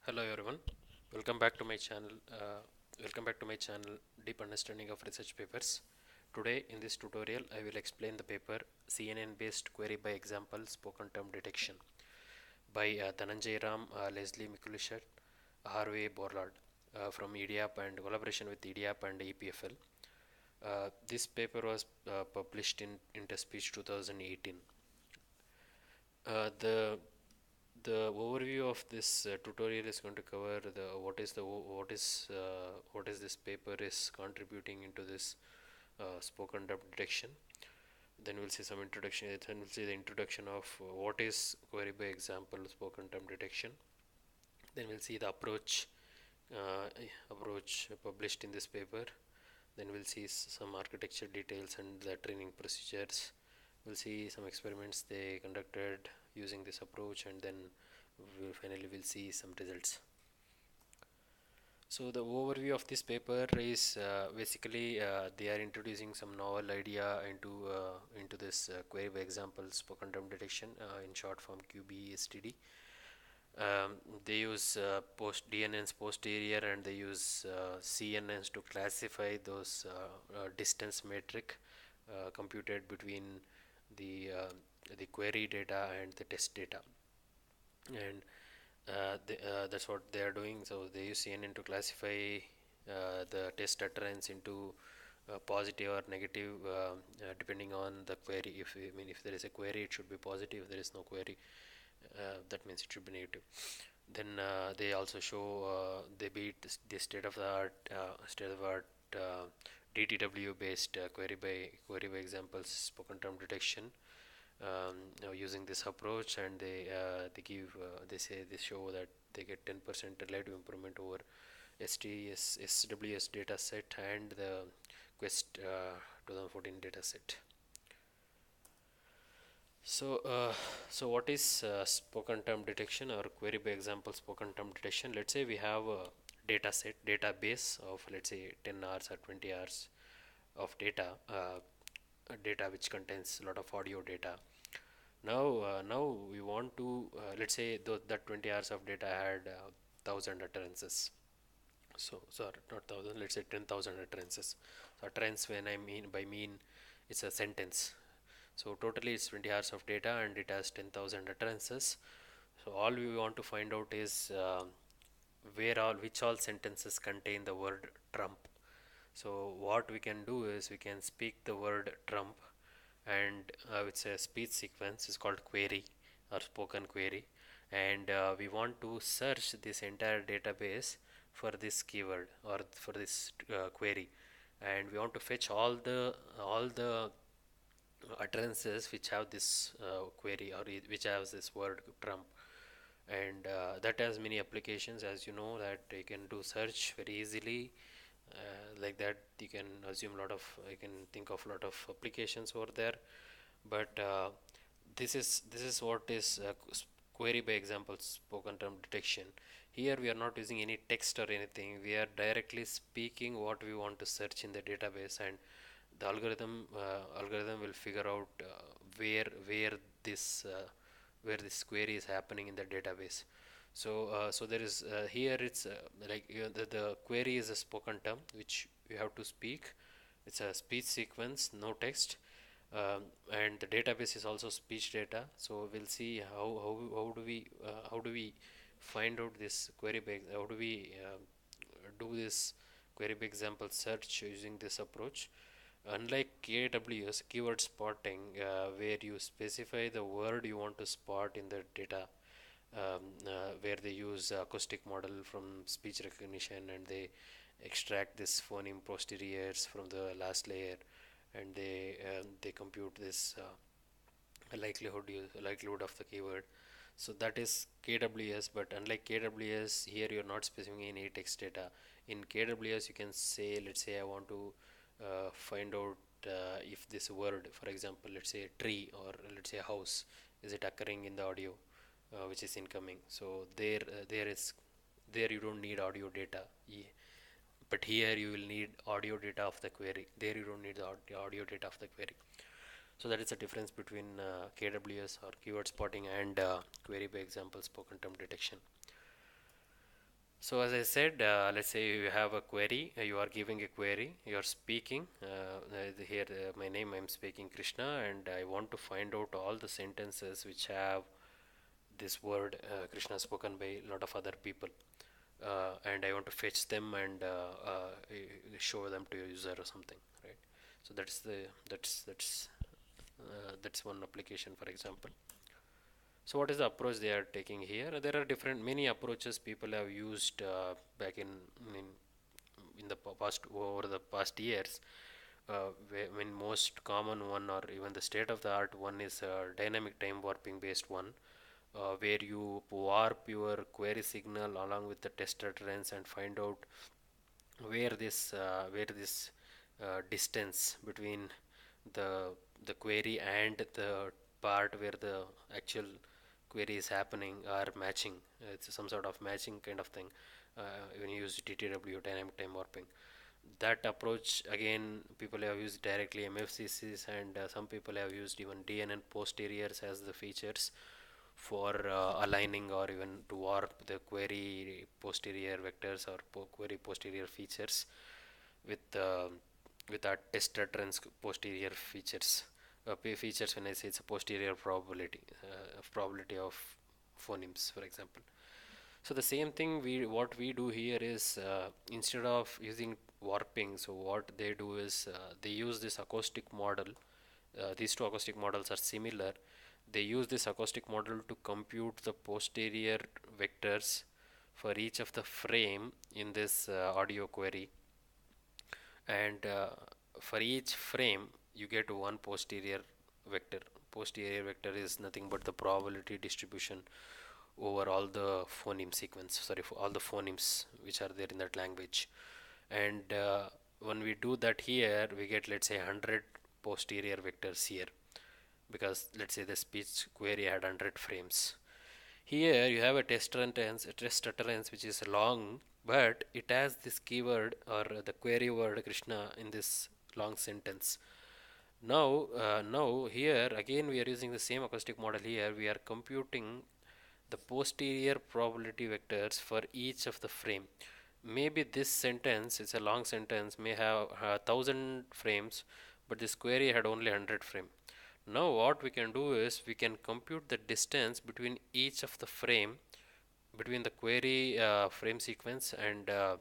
Hello everyone, welcome back to my channel. Welcome back to my channel Deep Understanding of Research Papers. Today in this tutorial I will explain the paper CNN based query by example spoken term detection by Dhananjay Ram, Leslie Miculicich, Herve Bourlard from Idiap and collaboration with Idiap and EPFL. This paper was published in Interspeech 2018. The overview of this tutorial is going to cover the what is this paper is contributing into this spoken term detection. Then we'll see some introduction. Then we'll see the introduction of what is query by example spoken term detection. Then we'll see the approach published in this paper. Then we'll see some architecture details and the training procedures. We'll see some experiments they conducted using this approach, and then we'll see some results. So the overview of this paper is basically they are introducing some novel idea into this query by example spoken term detection, in short form QBSTD. They use post DNNs posterior, and they use CNNs to classify those distance metric computed between the query data and the test data, and that's what they are doing. So they use CNN to classify the test utterance into positive or negative, depending on the query. If there is a query, it should be positive. If there is no query, that means it should be negative. Then they also show they beat the state of the art DTW based query by examples spoken term detection, using this approach, and they say they show that they get 10% relative improvement over SWS data set and the Quest 2014 data set. So what is spoken term detection or query by example spoken term detection? Let's say we have a database of, let's say, 10 hours or 20 hours of data which contains a lot of audio data. Now we want to, let's say that 20 hours of data had 1,000 utterances. So sorry, not 1,000. Let's say 10,000 utterances. So utterance, when I mean it's a sentence. So totally it's 20 hours of data and it has 10,000 utterances. So all we want to find out is which all sentences contain the word Trump. So what we can do is we can speak the word Trump, and it's a speech sequence is called query or spoken query, and we want to search this entire database for this keyword or for this query, and we want to fetch all the utterances which have this query or which has this word Trump, and that has many applications. As you know that you can do search very easily, like that you can assume a lot of you can think of a lot of applications over there. But this is what is query by example spoken term detection. Here we are not using any text or anything, we are directly speaking what we want to search in the database, and the algorithm will figure out this where this query is happening in the database. So there is here it's like the query is a spoken term which you have to speak. It's a speech sequence, no text, and the database is also speech data. So we'll see how do we find out this query by how do we do this query by example search using this approach. Unlike KWS, keyword spotting, where you specify the word you want to spot in the data, where they use acoustic model from speech recognition, and they extract this phoneme posteriors from the last layer, and they compute this likelihood of the keyword. So that is KWS, but unlike KWS, here you're not specifying any text data. In KWS, you can say, let's say I want to find out if this word, for example, let's say tree or let's say house, is it occurring in the audio which is incoming. So there you don't need audio data. But here you will need audio data of the query. There you don't need the audio data of the query. So that is the difference between KWS or keyword spotting and query by example spoken term detection. So as I said, let's say you have a query, you are giving a query, you are speaking, here my name, I'm speaking Krishna, and I want to find out all the sentences which have this word Krishna spoken by a lot of other people, and I want to fetch them and show them to a user or something, right? So that's one application, for example. So what is the approach they are taking here? There are different many approaches people have used back in the past over the past years. When most common one or even the state of the art one is dynamic time warping based one, where you warp your query signal along with the test utterance and find out where this distance between the the query and the part where the actual query is happening are matching. It's some sort of matching kind of thing when you use DTW, dynamic time warping. That approach again, people have used directly MFCCs, and some people have used even DNN posteriors as the features for aligning or even to warp the query posterior vectors or query posterior features with with our test utterance posterior features. Features, when I say it's a posterior probability of phonemes, for example. So the same thing what we do here is instead of using warping, so what they do is they use this acoustic model. These two acoustic models are similar. They use this acoustic model to compute the posterior vectors for each of the frame in this audio query, and for each frame you get one posterior vector. Posterior vector is nothing but the probability distribution over all the phoneme sequence, sorry, for all the phonemes which are there in that language. And when we do that here, we get, let's say, 100 posterior vectors here, because let's say the speech query had 100 frames. Here you have a test utterance which is long, but it has this keyword or the query word Krishna in this long sentence. Now here again we are using the same acoustic model. Here we are computing the posterior probability vectors for each of the frame. Maybe this sentence, it's a long sentence, may have 1,000 frames, but this query had only 100 frame. Now what we can do is we can compute the distance between each of the frame, between the query frame sequence and the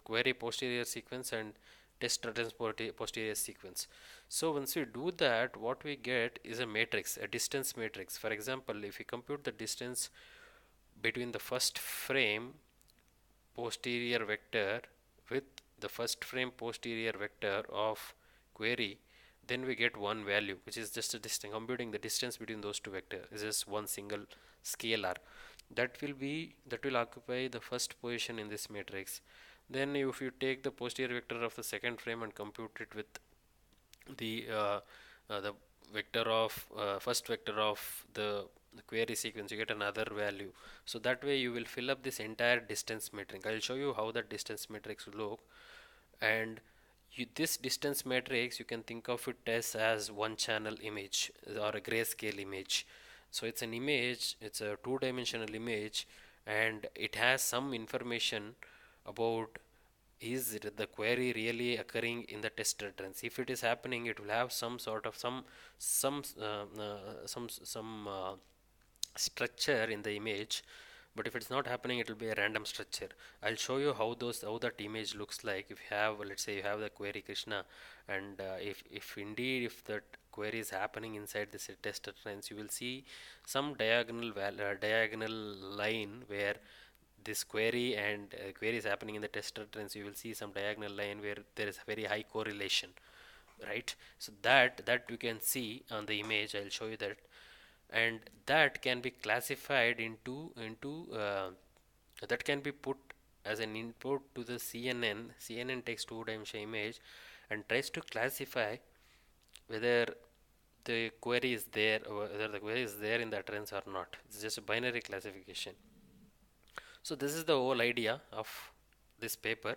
query posterior sequence and test returns posterior sequence. So once we do that, what we get is a matrix, a distance matrix. For example, if we compute the distance between the first frame posterior vector with the first frame posterior vector of query, then we get one value, which is just a distance. Computing the distance between those two vectors is just one single scalar. That will occupy the first position in this matrix. Then if you take the posterior vector of the second frame and compute it with the vector of first vector of the query sequence, you get another value. So that way you will fill up this entire distance matrix. I'll show you how that distance matrix will look. And this distance matrix, you can think of it as one channel image or a grayscale image. So it's an image, it's a two-dimensional image, and it has some information about, is the query really occurring in the test returns. If it is happening, it will have some sort of some structure in the image, but if it's not happening, it will be a random structure. I'll show you how that image looks like. If you have, let's say you have the query Krishna, and if indeed if that query is happening inside this test returns, you will see some diagonal line where this query and query is happening in the test returns. You will see some diagonal line where there is a very high correlation, right? So that you can see on the image. I'll show you that. And that can be classified into that can be put as an input to the CNN takes two-dimensional image and tries to classify whether the query is there or whether the query is there in the utterance or not. It's just a binary classification. So this is the whole idea of this paper.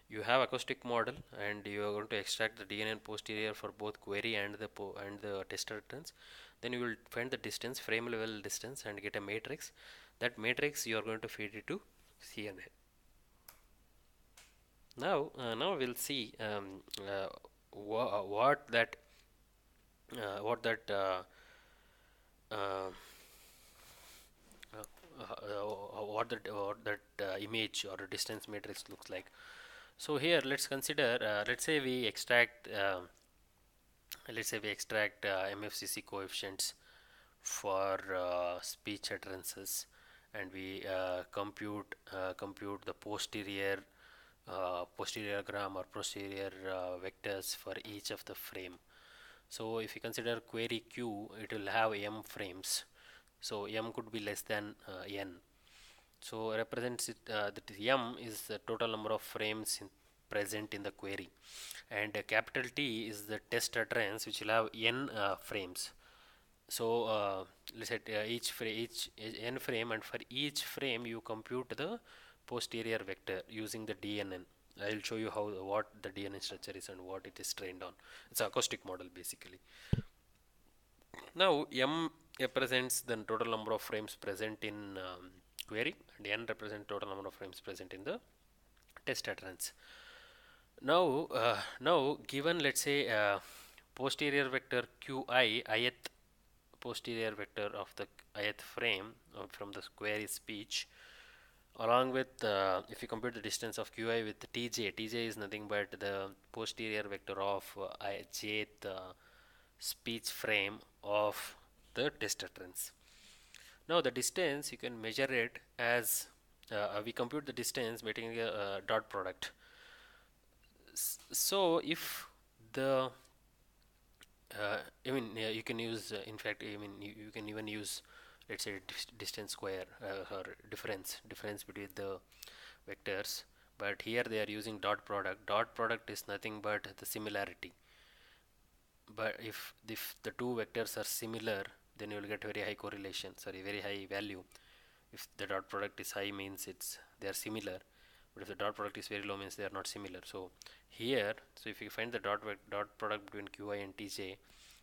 You have acoustic model, and you are going to extract the DNN posterior for both query and the test returns. Then you will find the distance, frame level distance, and get a matrix. That matrix you are going to feed it to CNN. Now we'll see what that what that uh, what that image or a distance matrix looks like. So here let's consider, let's say we extract MFCC coefficients for speech utterances, and we compute the posterior gram or posterior vectors for each of the frame. So if you consider query Q, it will have m frames. So m could be less than n. So represents it, that m is the total number of frames present in the query, and capital T is the test utterance, which will have n frames. So let's say each n frame, and for each frame you compute the posterior vector using the DNN. I will show you what the DNN structure is and what it is trained on. It's an acoustic model basically. Now m represents the total number of frames present in query, and n represents total number of frames present in the test utterance. Now given, let's say, posterior vector qi, ith posterior vector of the ith frame from the query speech, along with if you compute the distance of qi with tj is nothing but the posterior vector of jth speech frame of the test utterance. Now the distance, you can measure it as we compute the distance by taking a dot product. So if the you can use, in fact, you can even use, let's say, distance square or difference between the vectors, but here they are using dot product. Dot product is nothing but the similarity. But if the two vectors are similar, then you will get very high correlation, sorry, very high value. If the dot product is high, means they are similar, but if the dot product is very low, means they are not similar. So here, so if you find the dot product between qi and tj,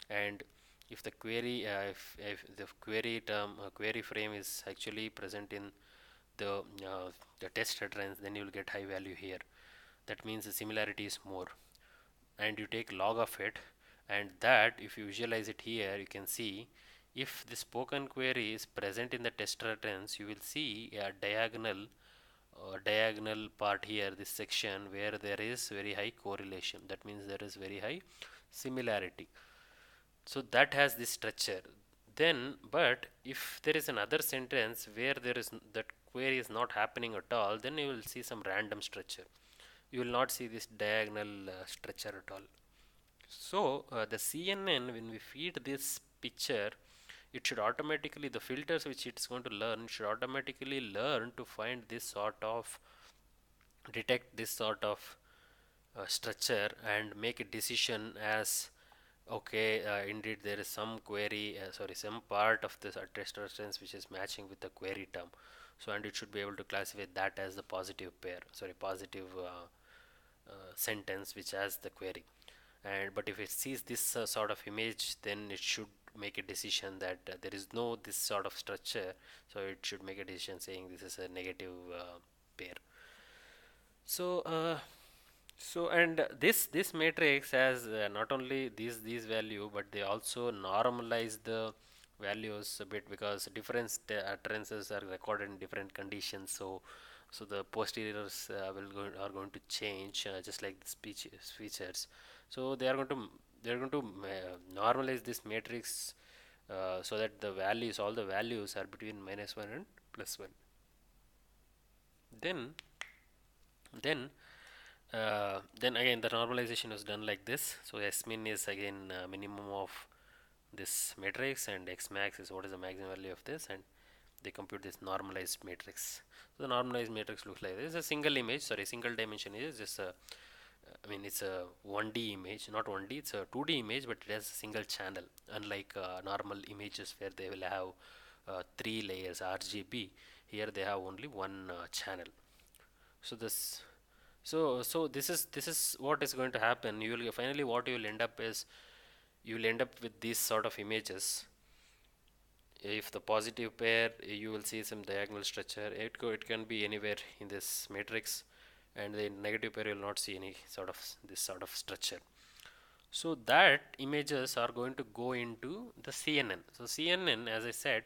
and if the query if the query term query frame is actually present in the test utterance, then you will get high value here. That means the similarity is more, and you take log of it, and that if you visualize it here, you can see if the spoken query is present in the test utterance, you will see a diagonal part here, this section where there is very high correlation. That means there is very high similarity. So that has this structure. Then, but if there is another sentence where there is that query is not happening at all, then you will see some random structure. You will not see this diagonal structure at all. So the CNN, when we feed this picture, it should automatically, the filters which it's going to learn should automatically learn to find this sort of, detect this sort of structure and make a decision as, okay, indeed there is some query, some part of this test reference which is matching with the query term. So, and it should be able to classify that as the positive pair, positive sentence which has the query. And but if it sees this sort of image, then it should make a decision that there is no this sort of structure, so it should make a decision saying this is a negative pair. So and this matrix has not only these value, but they also normalize the values a bit, because different utterances are recorded in different conditions. So the posteriors are going to change, just like the speech features. So they are going to normalize this matrix so that all the values are between -1 and +1. Then then again the normalization is done like this. So S min is again minimum of this matrix, and X max is what is the maximum value of this, and they compute this normalized matrix. So the normalized matrix looks like this. It's a single image, single dimension is just a, it's a 1D image, not 1D, it's a 2D image, but it has a single channel, unlike normal images where they will have 3 layers RGB. Here they have only one channel. So this is what is going to happen. You will finally, what you will end up is, you will end up with these sort of images. If the positive pair, you will see some diagonal structure. It can be anywhere in this matrix. and the negative pair you will not see any sort of this sort of structure. So that images are going to go into the CNN. So CNN, as I said,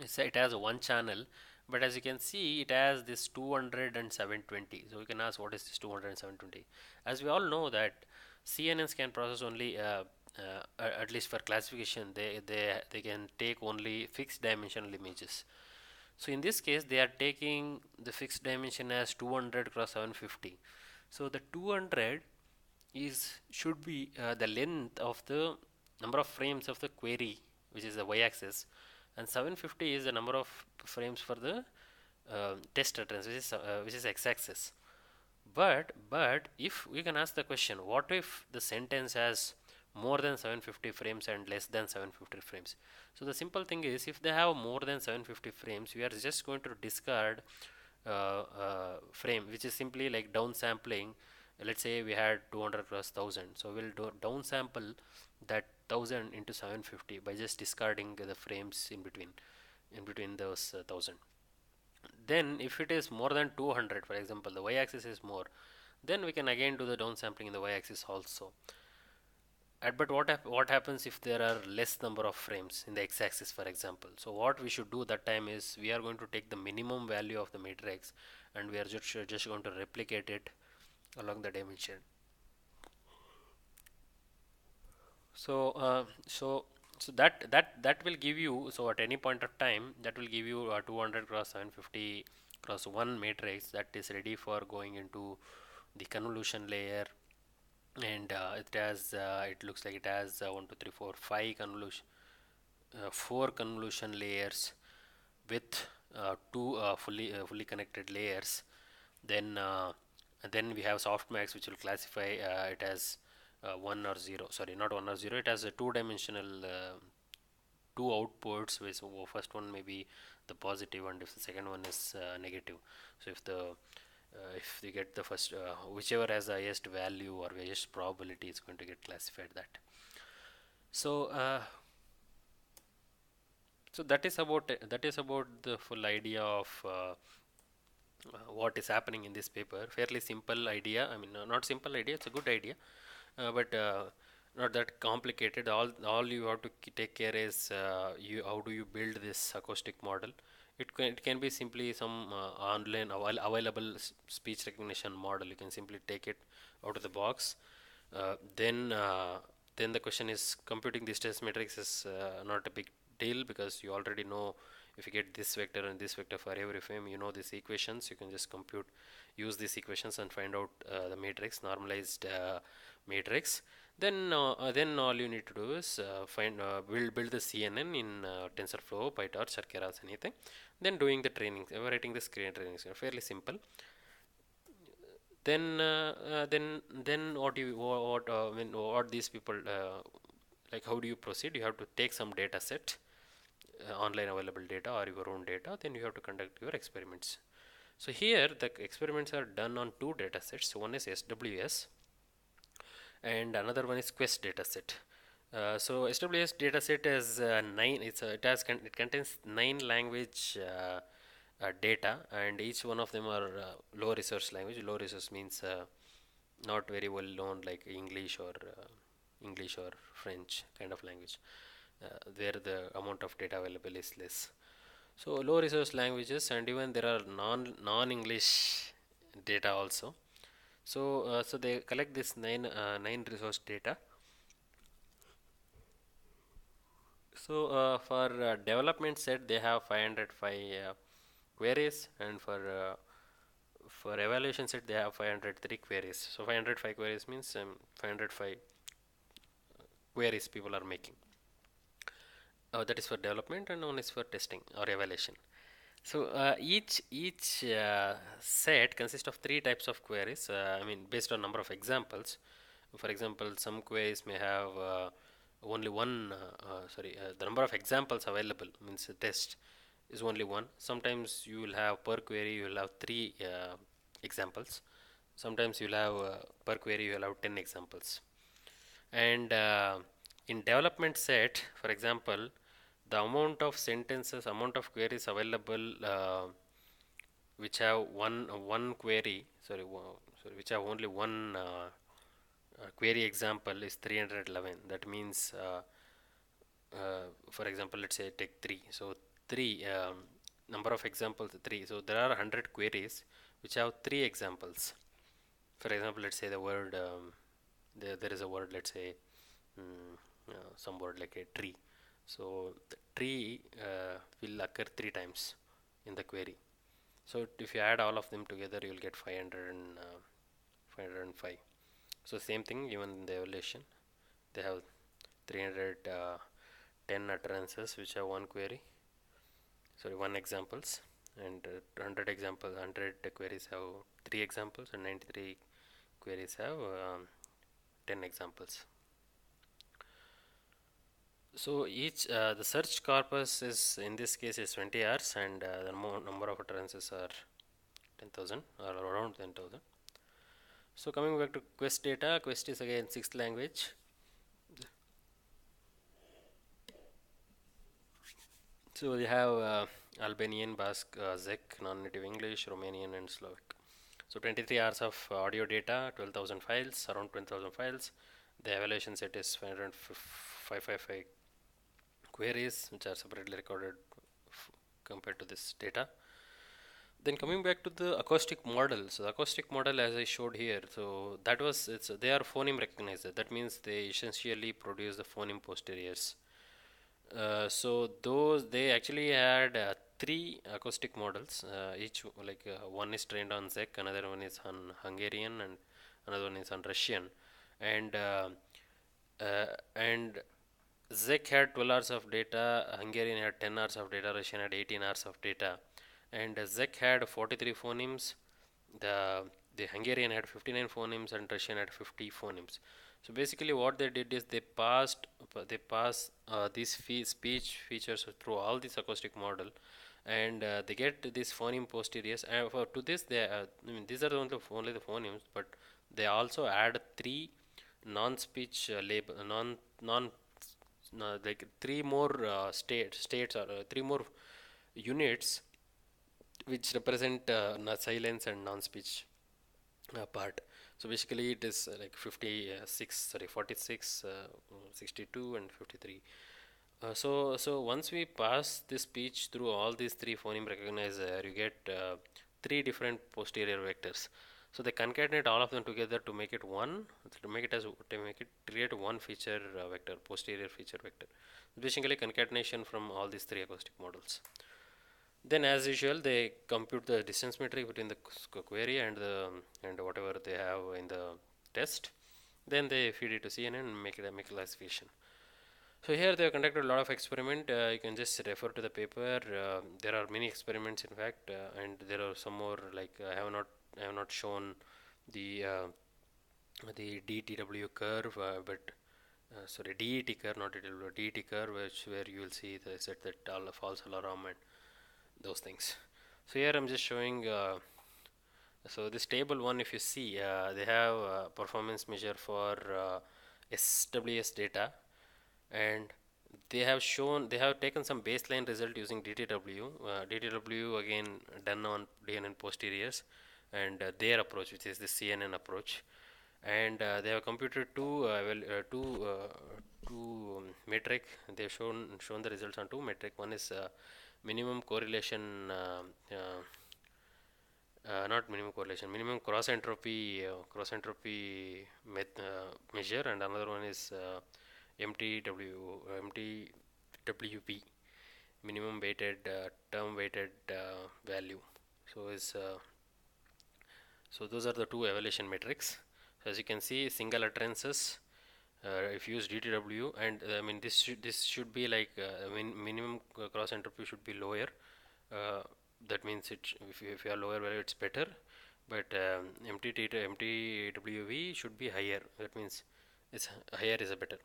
it has one channel, but as you can see it has this 200 and 720. So you can ask, what is this 200 and 720? As we all know that CNNs can process only at least for classification, they can take only fixed dimensional images. So in this case they are taking the fixed dimension as 200 cross 750. So the 200 should be the length of the number of frames of the query, which is the y-axis, and 750 is the number of frames for the test utterance, which is x-axis. But if we can ask the question, what if the sentence has more than 750 frames and less than 750 frames? So the simple thing is, if they have more than 750 frames, we are just going to discard frame, which is simply like downsampling. Let's say we had 200 cross 1000, so we'll downsample that 1000 into 750 by just discarding the frames in between those 1000. Then if it is more than 200, for example, the y-axis is more, then we can again do the downsampling in the y-axis also. But what happens if there are less number of frames in the x-axis, for example? So what we should do that time is, we are going to take the minimum value of the matrix and we are just going to replicate it along the dimension. So that will give you, so at any point of time, that will give you a 200 cross 750 cross 1 matrix that is ready for going into the convolution layer. And it looks like it has 1 2 3 4 5 convolution 4 convolution layers with two fully connected layers. Then we have softmax, which will classify it as 1 or 0. Sorry, not 1 or 0. It has a two-dimensional two outputs, which first one may be the positive, and if the second one is negative. So if they get the first, whichever has the highest value or highest probability is going to get classified that. So that is about the full idea of what is happening in this paper. Fairly simple idea. I mean, not simple idea. It's a good idea, but not that complicated. All you have to take care is how do you build this acoustic model. It can be simply some online available speech recognition model. You can simply take it out of the box. Then the question is, computing this test matrix is not a big deal, because you already know, if you get this vector and this vector for every frame, you know these equations. You can just use these equations and find out the matrix, normalized matrix. Then all you need to do is build the CNN in TensorFlow, PyTorch, or Keras, anything. Then doing the training, writing the screen training, fairly simple. Then what these people like, how do you proceed? You have to take some data set, online available data or your own data. Then you have to conduct your experiments. So here the experiments are done on two data sets. One is SWS and another one is Quest dataset. So SWS dataset is 9. It contains 9 language data, and each one of them are low resource language. Low resource means not very well known, like English or French kind of language, where the amount of data available is less. So low resource languages, and even there are non-English data also. So they collect this nine resource data. So for development set, they have 505 queries, and for evaluation set they have 503 queries. So 505 queries means 505 queries people are making. That is for development, and one is for testing or evaluation. So each set consists of 3 types of queries. I mean, based on number of examples. For example, some queries may have only one. The number of examples available, means the test is only one. Sometimes you will have per query you will have 3 examples. Sometimes you will have per query you will have 10 examples. And in development set, for example, the amount of sentences, amount of queries available which have one query, sorry, which have only one query example is 311. That means, for example, let's say take 3. So 3 number of examples 3. So there are 100 queries which have 3 examples. For example, let's say the word there is a word, let's say some word like a tree. So the tree will occur 3 times in the query. So if you add all of them together, you will get 505. So same thing even in the evaluation, they have 310 utterances which have one query, sorry, one examples, and 100 queries have 3 examples, and 93 queries have 10 examples. So each the search corpus is in this case is 20 hours, and the number of utterances are 10,000 or around 10,000. So coming back to quest data, quest is again 6th language. So we have Albanian, Basque, Czech, non-native English, Romanian, and Slovak. So 23 hours of audio data, 12,000 files, around 20,000 files. The evaluation set is 555 queries, which are separately recorded compared to this data. Then coming back to the acoustic model, so the acoustic model, as I showed here, so that was they are phoneme recognizer. That means they essentially produce the phoneme posteriors. So those they actually had 3 acoustic models. Each like one is trained on Czech, another one is on Hungarian, and another one is on Russian. And and Czech had 12 hours of data, Hungarian had 10 hours of data, Russian had 18 hours of data, and Czech had 43 phonemes. The the Hungarian had 59 phonemes and Russian had 50 phonemes. So basically, what they did is they pass these speech features through all this acoustic model, and they get these phoneme posteriors. And to this, I mean, these are only the phonemes, but they also add 3 non-speech label non like 3 more states or 3 more units which represent silence and non-speech part. So basically it is like 56, sorry, 46, 62 and 53. So once we pass this speech through all these 3 phoneme recognizer, you get 3 different posterior vectors. So they concatenate all of them together to make it one, to make it create one feature vector, posterior feature vector. Basically concatenation from all these 3 acoustic models. Then, as usual, they compute the distance metric between the query and whatever they have in the test. Then they feed it to CNN and make classification. So here they have conducted a lot of experiment. You can just refer to the paper. There are many experiments, in fact, and there are some more. Like I have not shown the the DTW curve, but sorry, DET curve, not DTW, DET curve, where you will see the set that all false alarm and those things. So here I'm just showing. So this table 1, if you see, they have performance measure for SWS data, and they have taken some baseline result using DTW. DTW again done on DNN posteriors, and their approach, which is the CNN approach, and they have computed two metric. They have shown the results on 2 metric. One is minimum correlation. Not minimum correlation, minimum cross entropy measure, and another one is MTWP, minimum weighted term weighted value. So those are the 2 evaluation metrics. So as you can see, single utterances if you use DTW, and I mean this should be like minimum cross entropy should be lower. That means if you are lower value, it's better, but MTWV should be higher. That means it's higher is a better.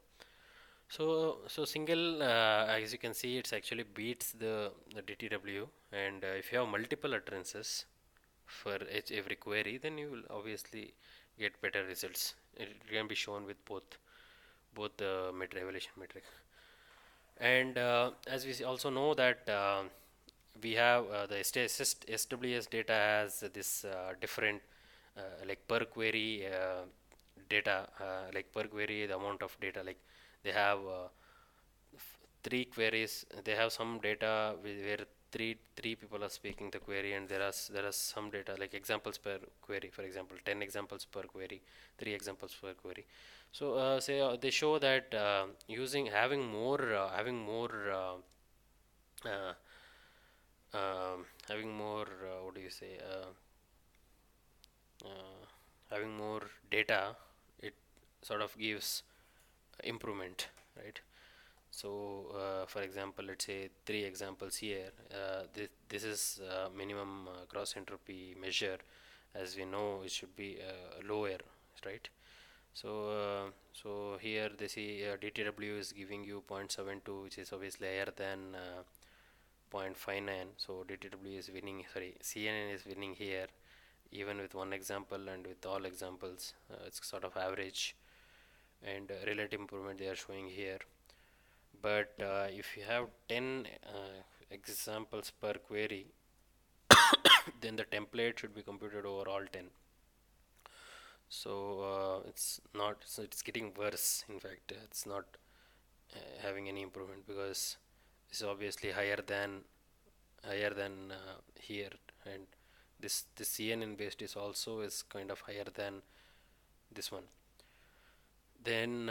So single, as you can see, it's actually beats the DTW, and if you have multiple utterances for every query, then you will obviously get better results. It can be shown with both the evaluation metric. And as we also know that we have the SWS data has this different like per query data, like per query the amount of data, like they have three queries. They have some data where three people are speaking the query, and there are some data like examples per query, for example 10 examples per query, 3 examples per query. So say they show that using uh, having more what do you say having more data, it sort of gives improvement, right? So for example, let's say three examples here. This is minimum cross entropy measure. As we know, it should be lower, right? So so here they see DTW is giving you 0.72, which is obviously higher than 0.59. So DTW is winning, sorry, CNN is winning here, even with one example and with all examples. It's sort of average, and relative improvement they are showing here. But if you have 10 examples per query, then the template should be computed over all 10. So it's not, so it's getting worse. In fact, it's not having any improvement, because it's obviously higher than here, and this CNN based is also is kind of higher than this one. Then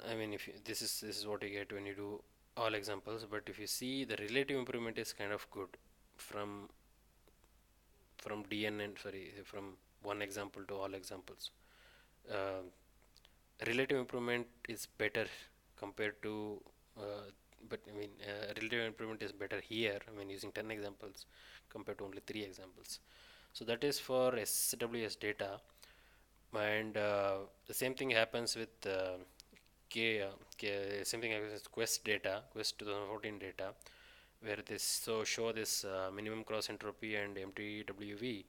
I mean, if you, this is what you get when you do all examples. But if you see, the relative improvement is kind of good from DNN, sorry, from one example to all examples. uh, Relative improvement is better compared to but I mean, relative improvement is better here, I mean, using 10 examples compared to only 3 examples. So that is for SWS data. And the same thing happens with same thing happens with Quest data, Quest 2014 data, where this show this minimum cross entropy and MTWV.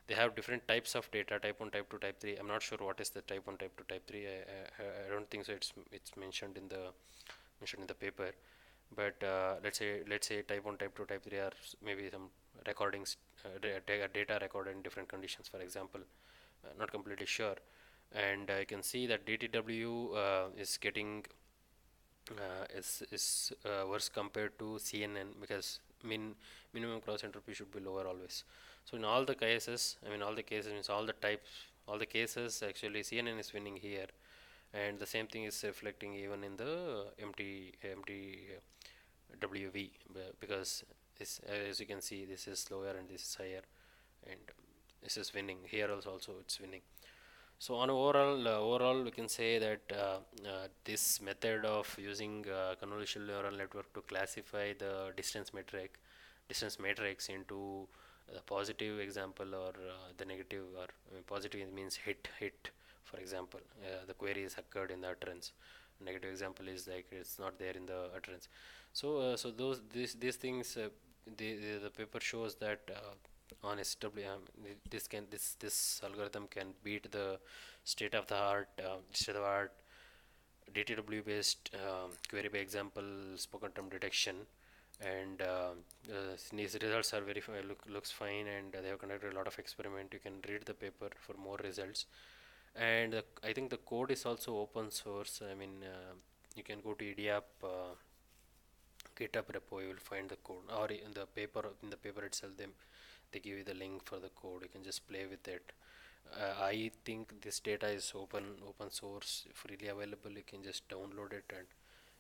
They have different types of data, type 1, type 2, type 3. I'm not sure what is the type 1, type 2, type 3. I don't think so. It's mentioned in the paper. But let's say type 1, type 2, type 3 are maybe some recordings, data recorded in different conditions, for example. Not completely sure. And I can see that DTW is getting worse compared to CNN, because minimum cross entropy should be lower always. So in all the cases, I mean, all the cases means all the types, all the cases, actually CNN is winning here, and the same thing is reflecting even in the MTWV, because this, as you can see, this is lower and this is higher, and this is winning here also it's winning. So on overall, we can say that this method of using convolutional neural network to classify the distance matrix into the positive example or the negative, or positive means hit. For example, the query is occurred in the utterance. Negative example is like it's not there in the utterance. So these things, the paper shows that on SW, this algorithm can beat the state of the art DTW based query by example spoken term detection. And these results are looks fine, and they have conducted a lot of experiment. You can read the paper for more results. And I think the code is also open source. I mean, you can go to Idiap GitHub repo, you will find the code, or in the paper itself, they give you the link for the code. You can just play with it. I think this data is open source, freely available. You can just download it and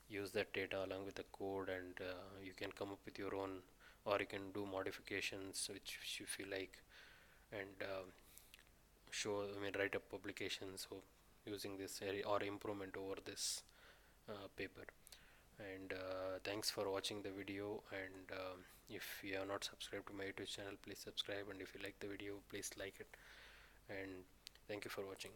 use that data along with the code, and you can come up with your own, or you can do modifications which you feel like, and write up publications so using this area, or improvement over this paper. And thanks for watching the video. And if you have not subscribed to my YouTube channel, please subscribe, and if you like the video, please like it. And thank you for watching.